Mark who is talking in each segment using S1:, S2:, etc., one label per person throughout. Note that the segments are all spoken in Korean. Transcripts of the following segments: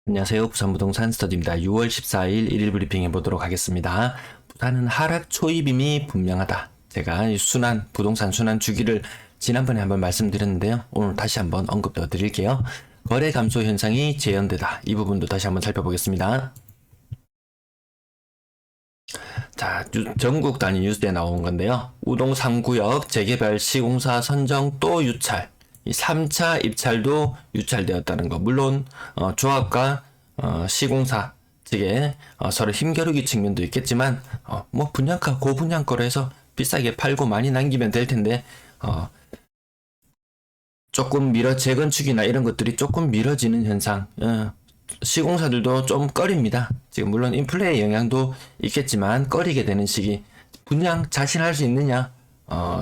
S1: 안녕하세요. 부산부동산 스터디입니다. 6월 14일 1일 브리핑 해보도록 하겠습니다. 부산은 하락 초입임이 분명하다. 제가 부동산 순환 주기를 지난번에 한번 말씀드렸는데요. 오늘 다시 한번 언급해 드릴게요. 거래 감소 현상이 재현되다. 이 부분도 다시 한번 살펴보겠습니다. 자, 전국 단위 뉴스에 나온 건데요. 우동 3구역 재개발 시공사 선정 또 유찰. 이 3차 입찰도 유찰되었다는 거. 물론 조합과 시공사 측에 서로 힘겨루기 측면도 있겠지만 뭐 분양가 고분양가로 해서 비싸게 팔고 많이 남기면 될 텐데 조금 재건축이나 이런 것들이 조금 미뤄지는 현상. 시공사들도 좀 꺼립니다. 지금 물론 인플레의 영향도 있겠지만 꺼리게 되는 시기. 분양 자신할 수 있느냐?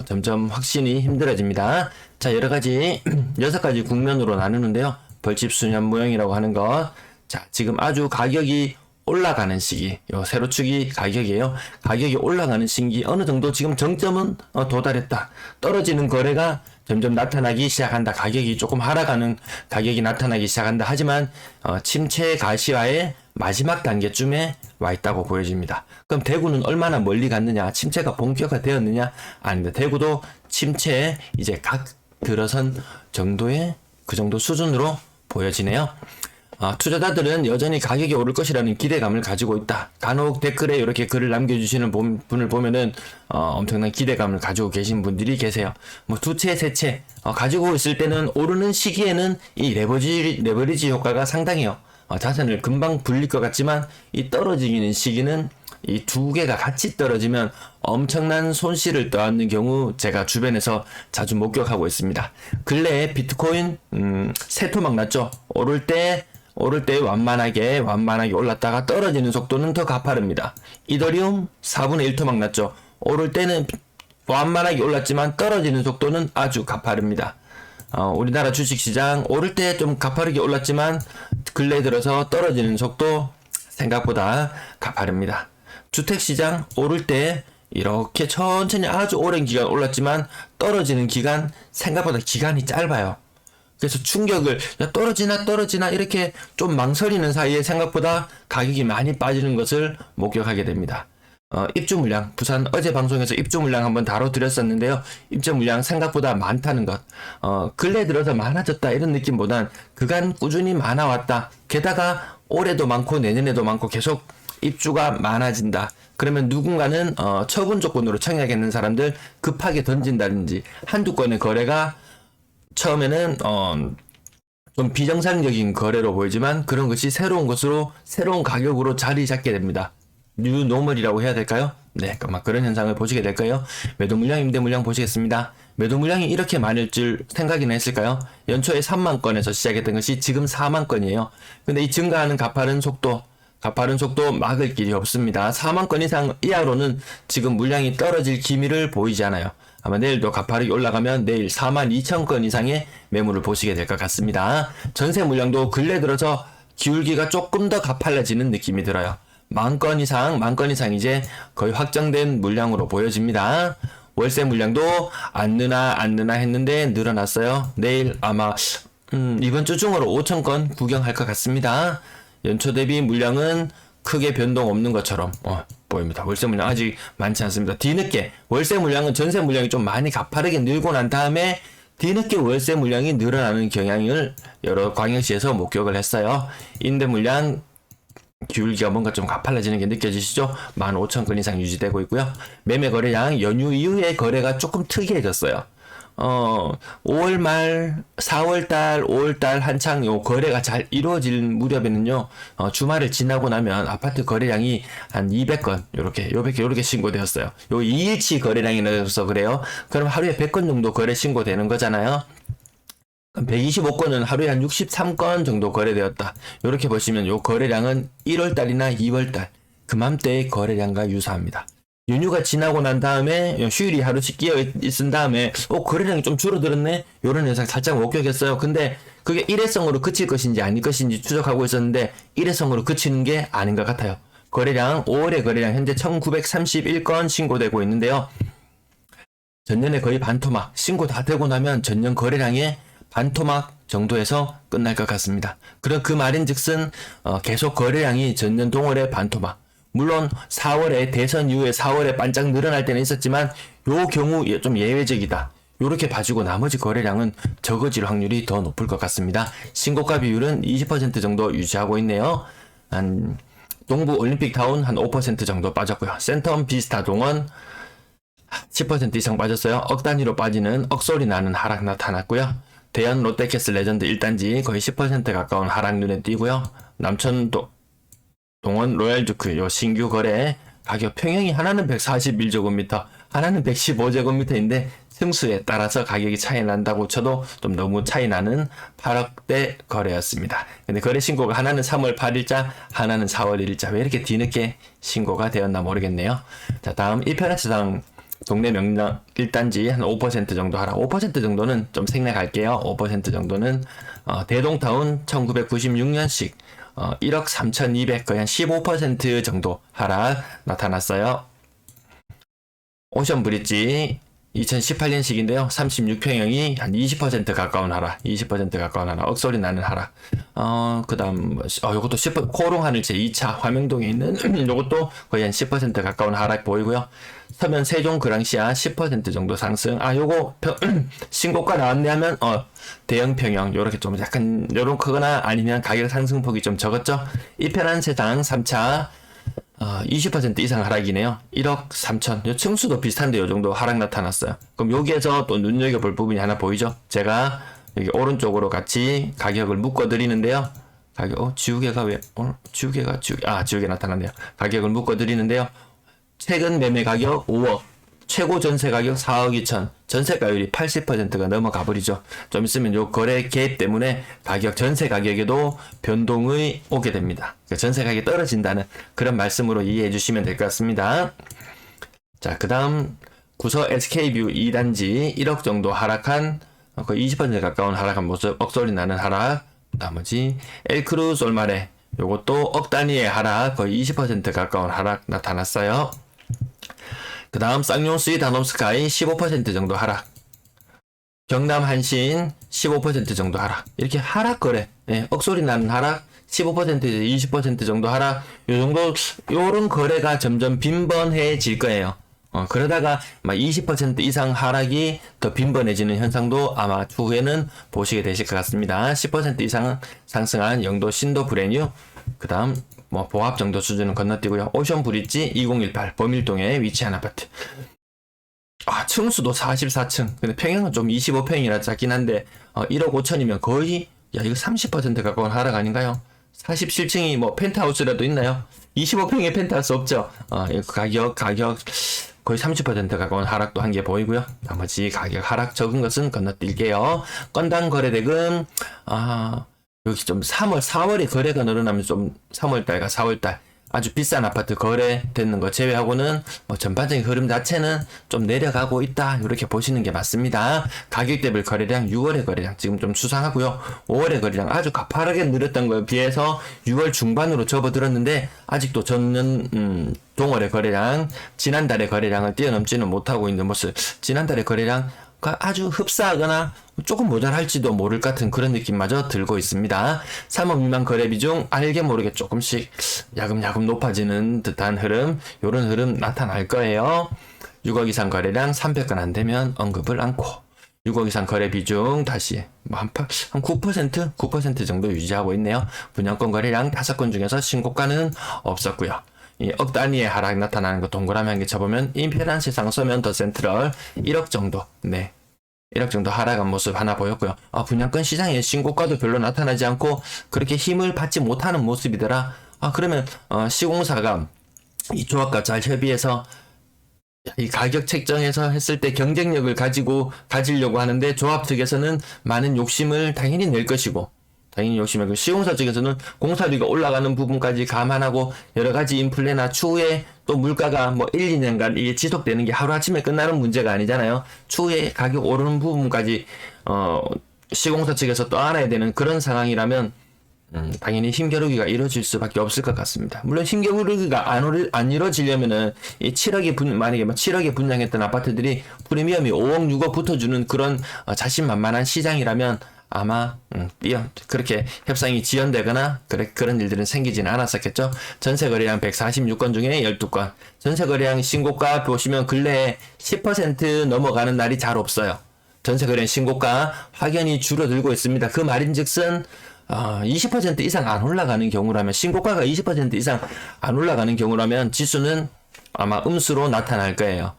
S1: 점점 확신이 힘들어집니다. 자, 여러가지 6가지 국면으로 나누는데요. 벌집 수년 모형이라고 하는 것. 자, 지금 아주 가격이 올라가는 시기. 요 세로축이 가격이에요. 가격이 올라가는 시기 어느 정도 지금 정점은 도달했다. 떨어지는 거래가 점점 나타나기 시작한다. 가격이 조금 하락하는 가격이 나타나기 시작한다. 하지만 침체 가시화의 마지막 단계쯤에 와 있다고 보여집니다. 그럼 대구는 얼마나 멀리 갔느냐? 침체가 본격화되었느냐? 아닙니다. 대구도 침체에 이제 각 들어선 정도의 그 정도 수준으로 보여지네요. 투자자들은 여전히 가격이 오를 것이라는 기대감을 가지고 있다. 간혹 댓글에 이렇게 글을 남겨주시는 분을 보면은 엄청난 기대감을 가지고 계신 분들이 계세요. 뭐 두 채, 세 채 가지고 있을 때는 오르는 시기에는 이 레버리지 효과가 상당해요. 자산을 금방 불릴 것 같지만 이 떨어지는 시기는 이 두 개가 같이 떨어지면 엄청난 손실을 떠안는 경우 제가 주변에서 자주 목격하고 있습니다. 근래에 비트코인 새 토막 났죠. 오를 때 완만하게 올랐다가 떨어지는 속도는 더 가파릅니다. 이더리움 4분의 1 토막 났죠. 오를 때는 완만하게 올랐지만 떨어지는 속도는 아주 가파릅니다. 우리나라 주식시장 오를 때 좀 가파르게 올랐지만 근래 들어서 떨어지는 속도 생각보다 가파릅니다. 주택시장 오를 때 이렇게 천천히 아주 오랜 기간 올랐지만 떨어지는 기간 생각보다 기간이 짧아요. 그래서 충격을 떨어지나 이렇게 좀 망설이는 사이에 생각보다 가격이 많이 빠지는 것을 목격하게 됩니다. 입주 물량, 부산 어제 방송에서 입주 물량 한번 다뤄드렸었는데요. 입주 물량 생각보다 많다는 것. 근래 들어서 많아졌다 이런 느낌보단 그간 꾸준히 많아왔다. 게다가 올해도 많고 내년에도 많고 계속 입주가 많아진다. 그러면 누군가는 처분 조건으로 청약했는 사람들 급하게 던진다든지 한두 건의 거래가 처음에는 좀 비정상적인 거래로 보이지만 그런 것이 새로운 가격으로 자리 잡게 됩니다. 뉴노멀이라고 해야 될까요? 네, 막 그런 현상을 보시게 될 거예요. 매도 물량, 임대 물량 보시겠습니다. 매도 물량이 이렇게 많을 줄 생각이나 했을까요? 연초에 3만 건에서 시작했던 것이 지금 4만 건이에요. 근데 이 증가하는 가파른 속도 막을 길이 없습니다. 4만 건 이하로는 지금 물량이 떨어질 기미를 보이지 않아요. 아마 내일도 가파르게 올라가면 내일 4만 2천 건 이상의 매물을 보시게 될 것 같습니다. 전세 물량도 근래 들어서 기울기가 조금 더 가팔라지는 느낌이 들어요. 만 건 이상 이제 거의 확정된 물량으로 보여집니다. 월세 물량도 안 느나 했는데 늘어났어요. 내일 아마 이번 주 중으로 5천 건 구경할 것 같습니다. 연초 대비 물량은 크게 변동 없는 것처럼 보입니다. 월세 물량 아직 많지 않습니다. 뒤늦게 월세 물량은 전세 물량이 좀 많이 가파르게 늘고 난 다음에 뒤늦게 월세 물량이 늘어나는 경향을 여러 광역시에서 목격을 했어요. 임대 물량 기울기가 뭔가 좀 가팔라지는 게 느껴지시죠? 15,000건 이상 유지되고 있고요. 매매 거래량 연휴 이후에 거래가 조금 특이해졌어요. 5월 말, 4월달, 5월달 한창 요 거래가 잘 이루어질 무렵에는요, 주말을 지나고 나면 아파트 거래량이 한 200건, 요렇게 신고되었어요. 요 2일치 거래량이 늘어서 그래요. 그럼 하루에 100건 정도 거래 신고되는 거잖아요. 125건은 하루에 한 63건 정도 거래되었다. 이렇게 보시면 요 거래량은 1월달이나 2월달, 그맘때의 거래량과 유사합니다. 연휴가 지나고 난 다음에 휴일이 하루씩 끼어 있은 다음에 거래량이 좀 줄어들었네? 요런 현상 살짝 목격했어요. 근데 그게 일회성으로 그칠 것인지 아닐 것인지 추적하고 있었는데 일회성으로 그치는 게 아닌 것 같아요. 거래량, 5월의 거래량 현재 1931건 신고되고 있는데요. 전년에 거의 반토막 신고 다 되고 나면 전년 거래량의 반토막 정도에서 끝날 것 같습니다. 그런 그 말인즉슨 계속 거래량이 전년 동월의 반토막. 물론 4월에 대선 이후에 4월에 반짝 늘어날 때는 있었지만 요 경우 좀 예외적이다. 요렇게 봐주고 나머지 거래량은 적어질 확률이 더 높을 것 같습니다. 신고가 비율은 20% 정도 유지하고 있네요. 한 동부 올림픽타운 한 5% 정도 빠졌고요. 센텀 비스타 동원 10% 이상 빠졌어요. 억 단위로 빠지는 억소리 나는 하락 나타났고요. 대연 롯데캐슬 레전드 1단지 거의 10% 가까운 하락 눈에 띄고요. 남천 동원 로얄주크 요 신규 거래 가격 평형이 하나는 141제곱미터, 하나는 115제곱미터인데 층수에 따라서 가격이 차이 난다고 쳐도 좀 너무 차이 나는 8억대 거래였습니다. 근데 거래 신고가 하나는 3월 8일자, 하나는 4월 1일자. 왜 이렇게 뒤늦게 신고가 되었나 모르겠네요. 자, 다음 1편의 시장 동네 명령 1단지 한 5% 정도 하락. 5% 정도는 좀 생략할게요. 5% 정도는 대동타운 1996년식 1억 3,200 거의 한 15% 정도 하락 나타났어요. 오션브릿지 2018년식인데요. 36평형이 한 20% 가까운 하락, 20% 가까운 하락, 억소리 나는 하락. 그 다음, 요것도 10%, 코롱하늘채 2차 화명동에 있는 요것도 거의 한 10% 가까운 하락 보이고요. 서면 세종 그랑시아 10% 정도 상승. 요거, 신고가 나왔네 하면, 대형 평형, 요렇게 좀 약간, 요런 크거나 아니면 가격 상승폭이 좀 적었죠. 이 편한 세상 3차, 20% 이상 하락이네요. 1억 3천. 요 층수도 비슷한데 요 정도 하락 나타났어요. 그럼 여기에서 또 눈여겨볼 부분이 하나 보이죠? 제가 여기 오른쪽으로 같이 가격을 묶어 드리는데요. 가격, 지우개가 왜, 지우개 나타났네요. 가격을 묶어 드리는데요. 최근 매매 가격 5억. 최고 전세 가격 4억 2천. 전세가율이 80%가 넘어가 버리죠. 좀 있으면 요 거래 개입 때문에 가격, 전세 가격에도 변동이 오게 됩니다. 그러니까 전세 가격이 떨어진다는 그런 말씀으로 이해해 주시면 될 것 같습니다. 자, 그 다음 구서 SK뷰 2단지 1억 정도 하락한 거의 20% 가까운 하락한 모습, 억소리 나는 하락. 나머지 엘크루 솔마레 요것도 억 단위의 하락, 거의 20% 가까운 하락 나타났어요. 그 다음 쌍용수이 다놈스카이 15% 정도 하락, 경남 한신 15% 정도 하락. 이렇게 하락 거래, 억소리 나는 하락 15%에서 20% 정도 하락, 요 정도 요런 거래가 점점 빈번해질 거예요. 그러다가 막 20% 이상 하락이 더 빈번해지는 현상도 아마 추후에는 보시게 되실 것 같습니다. 10% 이상 상승한 영도 신도 브레뉴, 그 다음 뭐 보합 정도 수준은 건너뛰고요. 오션 브릿지 2018 범일동에 위치한 아파트. 층수도 44층. 근데 평형은 좀 25평이라 작긴 한데 1억 5천이면 거의 이거 30% 가까운 하락 아닌가요? 47층이 뭐 펜트하우스라도 있나요? 25평의 펜트하우스 없죠. 가격 거의 30% 가까운 하락도 한 개 보이고요. 나머지 가격 하락 적은 것은 건너뛸게요. 건당 거래대금 여기 좀 4월에 거래가 늘어나면 좀 3월달과 4월달 아주 비싼 아파트 거래되는 거 제외하고는 뭐 전반적인 흐름 자체는 좀 내려가고 있다, 이렇게 보시는 게 맞습니다. 가격 대비 거래량 6월의 거래량 지금 좀 수상하고요. 5월의 거래량 아주 가파르게 늘었던 거에 비해서 6월 중반으로 접어들었는데 아직도 전년 동월의 거래량, 지난달의 거래량을 뛰어넘지는 못하고 있는 모습. 지난달의 거래량 아주 흡사하거나 조금 모자랄지도 모를 같은 그런 느낌마저 들고 있습니다. 3억 미만 거래 비중 알게 모르게 조금씩 야금야금 높아지는 듯한 흐름, 요런 흐름 나타날 거예요. 6억 이상 거래량 300건 안 되면 언급을 않고, 6억 이상 거래 비중 다시 한 9% 정도 유지하고 있네요. 분양권 거래량 5건 중에서 신고가는 없었고요. 이 억 단위의 하락 나타나는 거 동그라미 한 개 쳐보면 임페란 세상 서면 더 센트럴 1억 정도, 1억 정도 하락한 모습 하나 보였고요. 분양권 시장에 신고가도 별로 나타나지 않고 그렇게 힘을 받지 못하는 모습이더라. 그러면 시공사가 이 조합과 잘 협의해서 이 가격 책정해서 했을 때 경쟁력을 가지려고 하는데 조합 측에서는 많은 욕심을 당연히 낼 것이고, 당연히 욕심을, 시공사 측에서는 공사비가 올라가는 부분까지 감안하고 여러 가지 인플레나 추후에 또 물가가 뭐 1, 2년간 이게 지속되는 게 하루아침에 끝나는 문제가 아니잖아요. 추후에 가격 오르는 부분까지 시공사 측에서 또 알아야 되는 그런 상황이라면 당연히 힘겨루기가 이루어질 수밖에 없을 것 같습니다. 물론 힘겨루기가 안 이루어지려면은 이 7억에 만약에 7억에 분양했던 아파트들이 프리미엄이 5억, 6억 붙어주는 그런 자신만만한 시장이라면 아마 그렇게 협상이 지연되거나 그런 일들은 생기지는 않았었겠죠. 전세 거래량 146건 중에 12건. 전세 거래량 신고가 보시면 근래에 10% 넘어가는 날이 잘 없어요. 전세 거래량 신고가 확연히 줄어들고 있습니다. 그 말인즉슨 20% 이상 안 올라가는 경우라면, 신고가가 20% 이상 안 올라가는 경우라면 지수는 아마 음수로 나타날 거예요.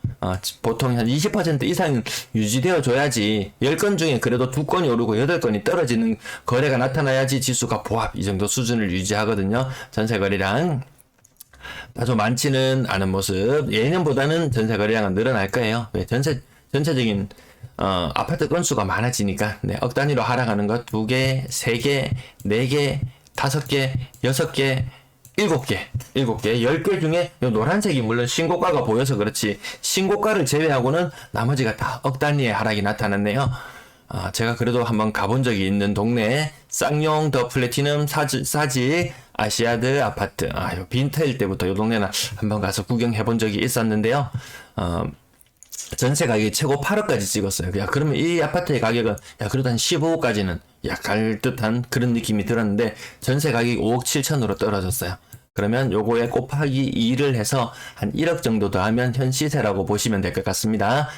S1: 보통 한 20% 이상 유지되어 줘야지, 10건 중에 그래도 2건이 오르고 8건이 떨어지는 거래가 나타나야지 지수가 보합 이 정도 수준을 유지하거든요. 전세 거래량 다소 많지는 않은 모습. 예년보다는 전세 거래량은 늘어날 거예요. 왜? 전체적인 아파트 건수가 많아지니까. 네, 억 단위로 하락하는 것 2개, 3개, 4개, 5개, 6개, 7개, 10개 중에 요 노란색이 물론 신고가가 보여서 그렇지, 신고가를 제외하고는 나머지가 다 억 단위의 하락이 나타났네요. 제가 그래도 한번 가본 적이 있는 동네에 쌍용 더 플래티넘 사직 아시아드 아파트, 요 빈터일 때부터 요 동네는 한번 가서 구경해 본 적이 있었는데요. 전세 가격이 최고 8억까지 찍었어요. 야, 그러면 이 아파트의 가격은, 그래도 한 15억까지는 갈 듯한 그런 느낌이 들었는데, 전세 가격이 5억 7천으로 떨어졌어요. 그러면 요거에 곱하기 2를 해서 한 1억 정도 더하면 현 시세라고 보시면 될 것 같습니다.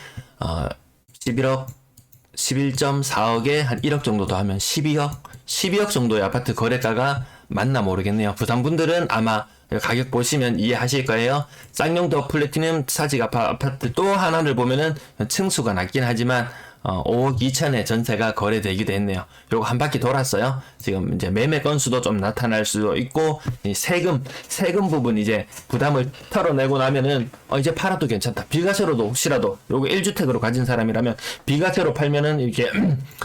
S1: 11.4억에 한 1억 정도 더하면 12억 정도의 아파트 거래가가 맞나 모르겠네요. 부산분들은 아마 가격 보시면 이해하실 거예요. 쌍용 더 플래티넘 사직 아파트 또 하나를 보면은 층수가 낮긴 하지만 5억 2천에 전세가 거래되기도 했네요. 요거 한 바퀴 돌았어요. 지금 이제 매매 건수도 좀 나타날 수도 있고, 이 세금 부분 이제 부담을 털어내고 나면은 이제 팔아도 괜찮다. 비과세로도 혹시라도 요거 1주택으로 가진 사람이라면 비과세로 팔면은 이렇게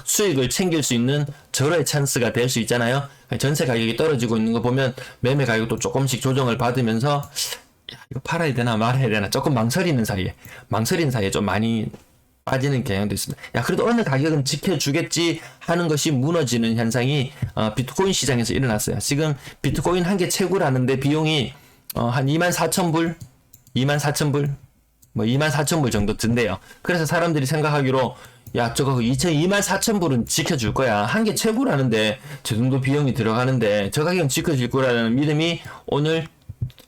S1: 수익을 챙길 수 있는 절호의 찬스가 될 수 있잖아요. 전세 가격이 떨어지고 있는 거 보면 매매 가격도 조금씩 조정을 받으면서 이거 팔아야 되나 말아야 되나 조금 망설이는 사이에 좀 많이 빠지는 경향도 있습니다. 그래도 어느 가격은 지켜주겠지 하는 것이 무너지는 현상이 비트코인 시장에서 일어났어요. 지금 비트코인 한 개 채굴하는데 비용이 한 24,000불, 뭐 24,000불 정도 든대요. 그래서 사람들이 생각하기로 저거 24,000불은 지켜줄 거야. 한 개 채굴하는데 저 정도 비용이 들어가는데 저 가격은 지켜줄 거라는 믿음이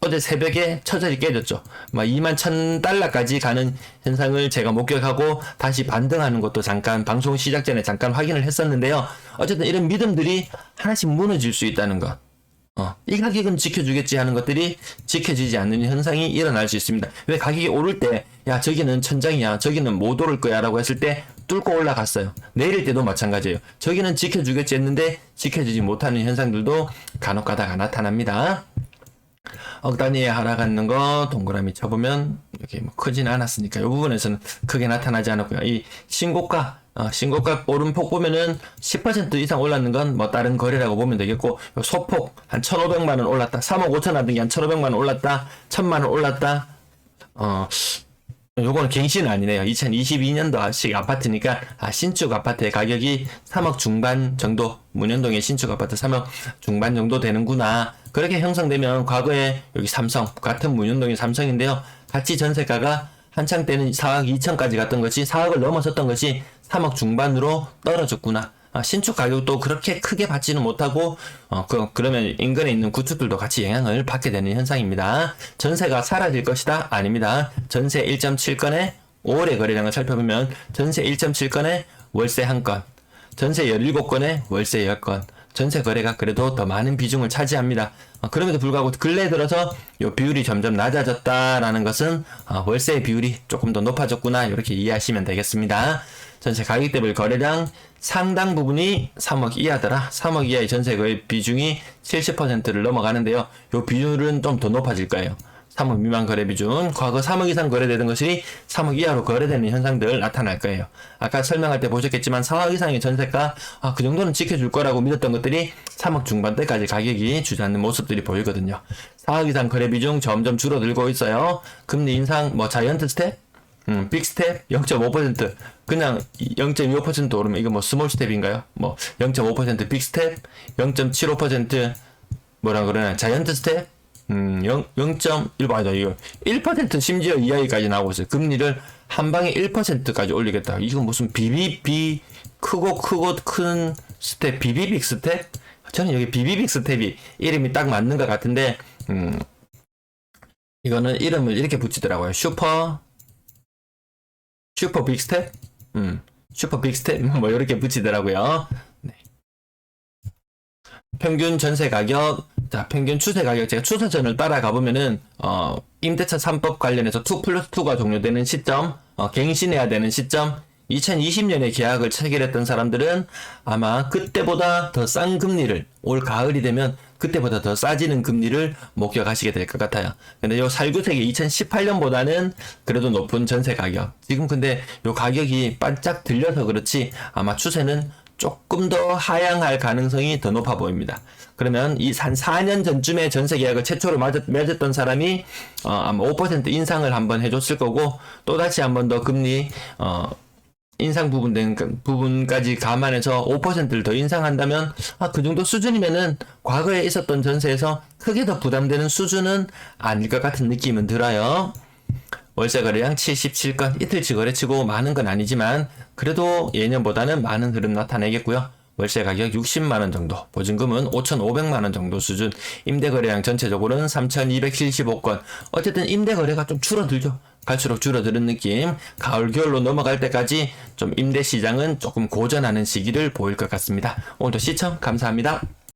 S1: 어제 새벽에 처절히 깨졌죠. 21,000달러까지 가는 현상을 제가 목격하고 다시 반등하는 것도 잠깐 방송 시작 전에 잠깐 확인을 했었는데요. 어쨌든 이런 믿음들이 하나씩 무너질 수 있다는 것. 이 가격은 지켜주겠지 하는 것들이 지켜지지 않는 현상이 일어날 수 있습니다. 왜? 가격이 오를 때 저기는 천장이야, 저기는 못 오를 거야 라고 했을 때 뚫고 올라갔어요. 내릴 때도 마찬가지예요. 저기는 지켜주겠지 했는데 지켜지지 못하는 현상들도 간혹 가다가 나타납니다. 억 단위에 하락하는 거 동그라미 쳐보면 이렇게 크진 않았으니까 이 부분에서는 크게 나타나지 않았고요. 이 신고가 오름폭 보면은 10% 이상 올랐는 건 다른 거래라고 보면 되겠고, 소폭 한 1,500만 원 올랐다, 3억 5천 하던 게 한 1,500만 원 올랐다, 1,000만 원 올랐다. 요거는 갱신은 아니네요. 2022년도식 아파트니까 신축 아파트의 가격이 3억 중반 정도, 문현동의 신축 아파트 3억 중반 정도 되는구나. 그렇게 형성되면 과거에 여기 삼성, 같은 문현동의 삼성인데요, 같이 전세가가 한창 때는 4억 2천까지 갔던 것이 4억을 넘어섰던 것이 3억 중반으로 떨어졌구나. 신축 가격도 그렇게 크게 받지는 못하고 그러면 인근에 있는 구축들도 같이 영향을 받게 되는 현상입니다. 전세가 사라질 것이다? 아닙니다. 전세 1.7건의 5월의 거래량을 살펴보면 전세 1.7건에 월세 1건, 전세 17건에 월세 10건, 전세 거래가 그래도 더 많은 비중을 차지합니다. 그럼에도 불구하고 근래 들어서 이 비율이 점점 낮아졌다라는 것은 월세의 비율이 조금 더 높아졌구나, 이렇게 이해하시면 되겠습니다. 전세 가격대별 거래량 상당 부분이 3억 이하더라. 3억 이하의 전세 거래 비중이 70%를 넘어가는데요. 이 비율은 좀 더 높아질 거예요. 3억 미만 거래 비중, 과거 3억 이상 거래되던 것이 3억 이하로 거래되는 현상들 나타날 거예요. 아까 설명할 때 보셨겠지만 4억 이상의 전세가 그 정도는 지켜줄 거라고 믿었던 것들이 3억 중반대까지 가격이 주저앉는 모습들이 보이거든요. 4억 이상 거래 비중 점점 줄어들고 있어요. 금리 인상, 자이언트 스텝, 빅스텝 0.5%, 그냥 0.25% 오르면 이거 스몰 스텝인가요? 0.5% 빅스텝, 0.75% 뭐라 그러나 자이언트 스텝, 0.1, 맞아, 이거 1% 심지어 이하까지 나오고 있어요. 금리를 한 방에 1%까지 올리겠다. 이거 무슨 크고 큰 스텝, 비비빅 스텝? 저는 여기 비비빅 스텝이 이름이 딱 맞는 것 같은데, 이거는 이름을 이렇게 붙이더라고요. 슈퍼 빅 스텝? 슈퍼 빅 스텝? 뭐, 이렇게 붙이더라고요. 네. 평균 전세 가격, 자, 평균 추세 가격, 제가 추세선을 따라가 보면은, 임대차 3법 관련해서 2+2가 종료되는 시점, 갱신해야 되는 시점, 2020년에 계약을 체결했던 사람들은 아마 그때보다 더 싼 금리를, 올 가을이 되면 그때보다 더 싸지는 금리를 목격하시게 될 것 같아요. 근데 요 살구색이 2018년보다는 그래도 높은 전세 가격. 지금 근데 요 가격이 반짝 들려서 그렇지 아마 추세는 조금 더 하향할 가능성이 더 높아 보입니다. 그러면 이 한 4년 전쯤에 전세 계약을 최초로 맺었던 사람이 아마 5% 인상을 한번 해줬을 거고, 또다시 한번 더 금리 인상 부분까지 감안해서 5%를 더 인상한다면, 그 정도 수준이면은 과거에 있었던 전세에서 크게 더 부담되는 수준은 아닐 것 같은 느낌은 들어요. 월세 거래량 77건, 이틀치 거래치고 많은 건 아니지만 그래도 예년보다는 많은 흐름 나타내겠고요. 월세 가격 60만원 정도, 보증금은 5,500만원 정도 수준, 임대 거래량 전체적으로는 3,275건. 어쨌든 임대 거래가 좀 줄어들죠. 갈수록 줄어드는 느낌. 가을 겨울로 넘어갈 때까지 좀 임대 시장은 조금 고전하는 시기를 보일 것 같습니다. 오늘도 시청 감사합니다.